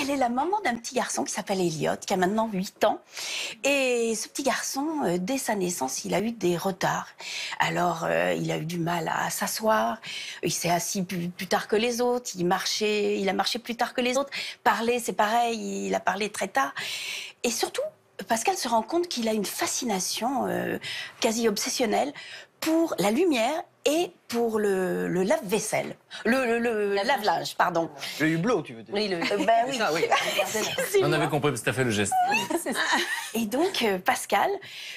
elle est la maman d'un petit garçon qui s'appelle Elliot, qui a maintenant 8 ans. Et ce petit garçon, dès sa naissance, il a eu des retards. Alors, il a eu du mal à s'asseoir, il s'est assis plus tard que les autres, il a marché plus tard que les autres. Parler, c'est pareil, il a parlé très tard. Et surtout, Pascal se rend compte qu'il a une fascination quasi obsessionnelle pour la lumière et pour le lave-vaisselle. Le lave-linge, pardon. Le hublot, tu veux dire? Oui, oui. Ça, oui. On avait compris parce que tu as fait le geste. Et donc, Pascal,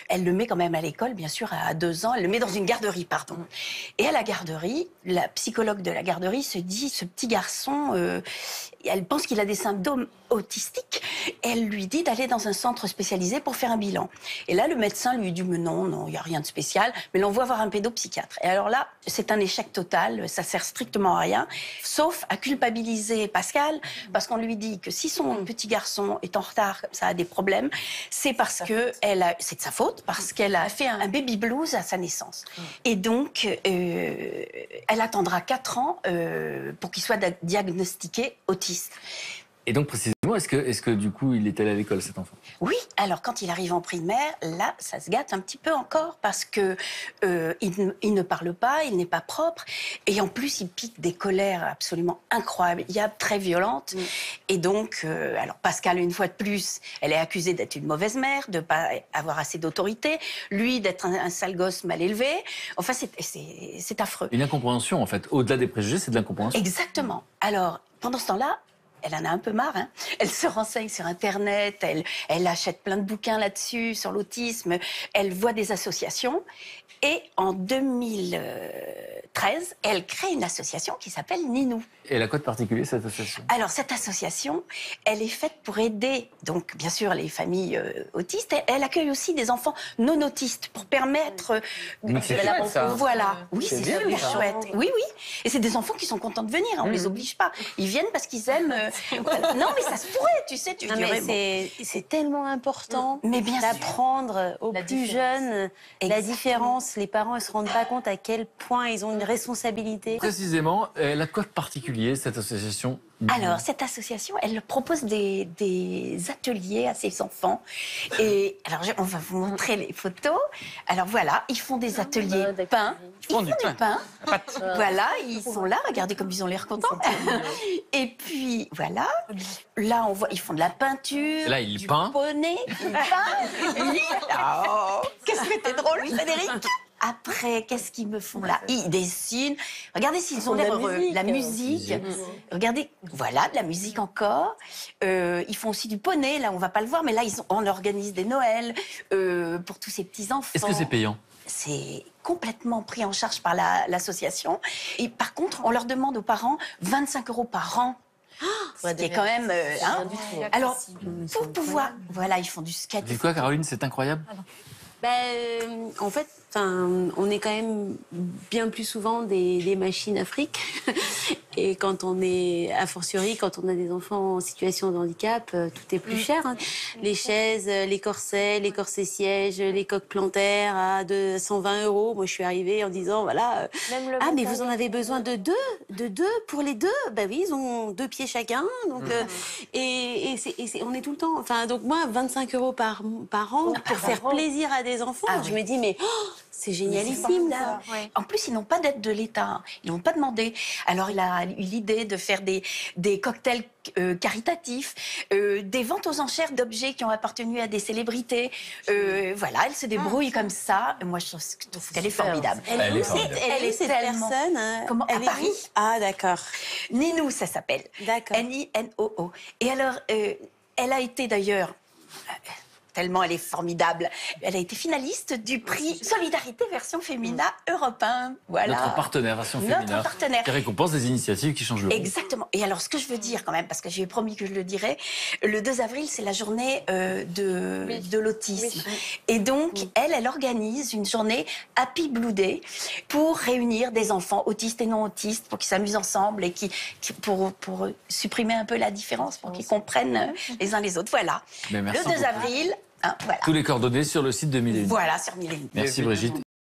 elle le met quand même à l'école, bien sûr, à 2 ans. Elle le met dans une garderie, pardon. Et à la garderie, la psychologue de la garderie se dit, ce petit garçon, elle pense qu'il a des symptômes autistiques. Elle lui dit d'aller dans un centre spécialisé pour faire un bilan. Et là, le médecin lui dit, mais non, il n'y a rien de spécial, mais l'envoie voir un pédopsychiatre. Et alors là, c'est un échec total, ça sert strictement à rien, sauf à culpabiliser Pascal, parce qu'on lui dit que si son petit garçon est en retard, comme ça, a des problèmes, c'est parce que c'est de sa faute, parce qu'elle a fait un baby blues à sa naissance. Et donc, elle attendra 4 ans pour qu'il soit diagnostiqué autiste. Et donc, précisément, est-ce que du coup, il est allé à l'école, cet enfant? Oui, alors quand il arrive en primaire, là, ça se gâte un petit peu encore parce que il ne parle pas, il n'est pas propre, et en plus, il pique des colères absolument incroyables, très violentes. Et donc, alors Pascal, une fois de plus, elle est accusée d'être une mauvaise mère, de ne pas avoir assez d'autorité, lui d'être un sale gosse mal élevé. Enfin, c'est affreux. Une incompréhension, en fait. Au-delà des préjugés, c'est de l'incompréhension. Exactement. Alors, pendant ce temps-là, elle en a un peu marre, hein. Elle se renseigne sur Internet, elle achète plein de bouquins là-dessus, sur l'autisme, elle voit des associations. Et en 2013, elle crée une association qui s'appelle Ninou. Et elle a quoi de particulier, cette association? Alors, cette association, elle est faite pour aider, donc, bien sûr, les familles autistes. Elle accueille aussi des enfants non autistes pour permettre... Mais c'est chouette, ça. Voilà. Oui, c'est bien, super ça. chouette. Oui, oui. Et c'est des enfants qui sont contents de venir, hein, on les oblige pas. Ils viennent parce qu'ils aiment... Non, mais ça se pourrait, tu sais, tu dirais... C'est tellement important d'apprendre aux plus jeunes la différence. Les parents ne se rendent pas compte à quel point ils ont une responsabilité. Précisément, elle a quoi de particulier, cette association? Alors, cette association, elle propose des ateliers à ses enfants. Et alors, on va vous montrer les photos. Alors voilà, ils font des ateliers pain. Ils font du pain. Voilà, ils sont là. Regardez comme ils ont l'air contents. Et puis voilà, là on voit, ils font de la peinture. Là, ils peignent. Poney, ils peignent. Oh, qu'est-ce que t'es drôle, Frédéric. Après, qu'est-ce qu'ils me font là? Ils dessinent. Regardez s'ils ont l'air heureux. La musique. Regardez, voilà, de la musique encore. Ils font aussi du poney. Là, on va pas le voir, mais là, on organise des Noëls pour tous ces petits-enfants. Est-ce que c'est payant? C'est complètement pris en charge par l'association. Et par contre, on leur demande aux parents 25 € par an. Ce qui est quand même... Alors, pour pouvoir... Voilà, ils font du skate. Tu dis quoi, Caroline? C'est incroyable. En fait, on est quand même bien plus souvent des machines à fric. Et quand on est, a fortiori, quand on a des enfants en situation de handicap, tout est plus cher. Hein. Les chaises, les corsets sièges, les coques plantaires à 120 €. Moi, je suis arrivée en disant, voilà, mais vous en avez besoin de deux pour les deux. Ben oui, ils ont 2 pieds chacun. Donc, on est tout le temps. Enfin, donc moi, 25 € par an pour faire plaisir à des enfants. Je me dis, mais c'est génialissime. Ouais. En plus, ils n'ont pas d'aide de l'État. Ils n'ont pas demandé. Alors, il a eu l'idée de faire des cocktails caritatifs, des ventes aux enchères d'objets qui ont appartenu à des célébrités. Voilà, elle se débrouille comme ça. Moi, je trouve qu'elle est formidable. Elle est cette personne. Comment, à Paris. Ah, d'accord. Ninou, ça s'appelle. D'accord. N-I-N-O-O. Et alors, elle a été d'ailleurs... tellement elle est formidable. Elle a été finaliste du prix Solidarité version Femina Europe 1. Voilà. Notre partenaire version Femina. Notre partenaire. Qui récompense des initiatives qui changent le monde. Exactement. Et alors, ce que je veux dire quand même, parce que j'ai promis que je le dirais, le 2 avril, c'est la journée de l'autisme. Et donc, elle organise une journée Happy Blue Day pour réunir des enfants autistes et non autistes, pour qu'ils s'amusent ensemble et pour supprimer un peu la différence, pour qu'ils comprennent les uns les autres. Voilà. Mais merci le 2 avril... voilà. Tous les coordonnées sur le site de Millennium. Voilà, sur Millennium. Merci Brigitte.